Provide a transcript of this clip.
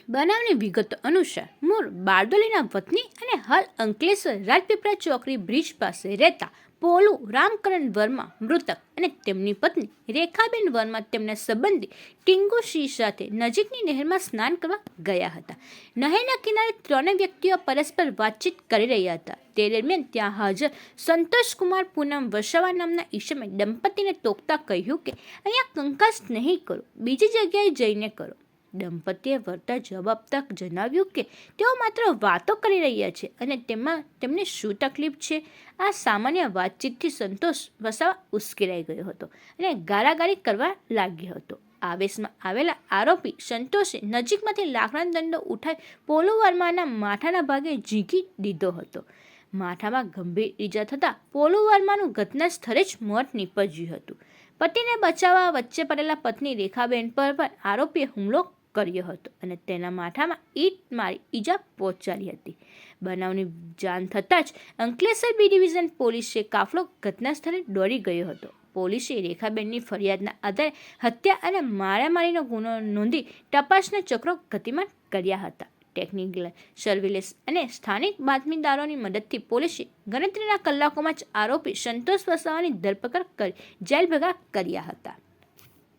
બનાવની વિગતો અનુસાર મૂળ બારડોલીના વતની અને હાલ અંકલેશ્વર રાજપીપળા ચોકડી બ્રિજ પાસે રહેતા પોલુ રામકરણ વર્મા મૃતક અને તેમની પત્ની રેખાબેન વર્મા તેમના સંબંધી ટીંગુ સિંહ સાથે નજીકની નહેરમાં સ્નાન કરવા ગયા હતા. નહેરના કિનારે ત્રણેય વ્યક્તિઓ પરસ્પર વાતચીત કરી રહ્યા હતા. તે દરમિયાન ત્યાં હાજર સંતોષકુમાર પૂનમ વસાવા નામના ઈસમે દંપતીને ટોકતા કહ્યું કે અહીંયા કંકાસ નહીં કરો, બીજી જગ્યાએ જઈને કરો. દંપતીએ વળતા જવાબ આપતા જણાવ્યું કે તેઓ માત્ર વાતો કરી રહ્યા છે અને તેમને શું તકલીફ છે. આ સામાન્ય વાતચીતથી સંતોષ વસાવા ઉશ્કેરાઈ ગયો હતો અને ગાળાગાળી કરવા લાગ્યો હતો. આવેશમાં આવેલા આરોપી સંતોષે નજીકમાંથી લાકડાનો દંડો ઉઠાવી પોલુ વર્માના માથાના ભાગે ઝીંકી દીધો હતો. માથામાં ગંભીર ઈજા થતાં પોલુ વર્માનું ઘટના સ્થળે જ મોત નીપજ્યું હતું. પતિને બચાવવા વચ્ચે પડેલા પત્ની રેખાબેન પર પણ આરોપીએ હુમલો કર્યો હતો અને તેના માથામાં ઈંટ મારી ઈજા પહોંચાડી હતી. બનાવની જાણ થતાં જ અંકલેશ્વર બી ડિવિઝન પોલીસે કાફલો ઘટના સ્થળે દોડી ગયો હતો. પોલીસે રેખાબેનની ફરિયાદના આધારે હત્યા અને મારામારીનો ગુનો નોંધી તપાસના ચક્રો ગતિમાન કર્યા હતા. ટેકનિકલ સર્વેલન્સ અને સ્થાનિક બાતમીદારોની મદદથી પોલીસે ગણતરીના કલાકોમાં જ આરોપી સંતોષ વસાવાની ધરપકડ કરી જેલ ભેગા કર્યા હતા.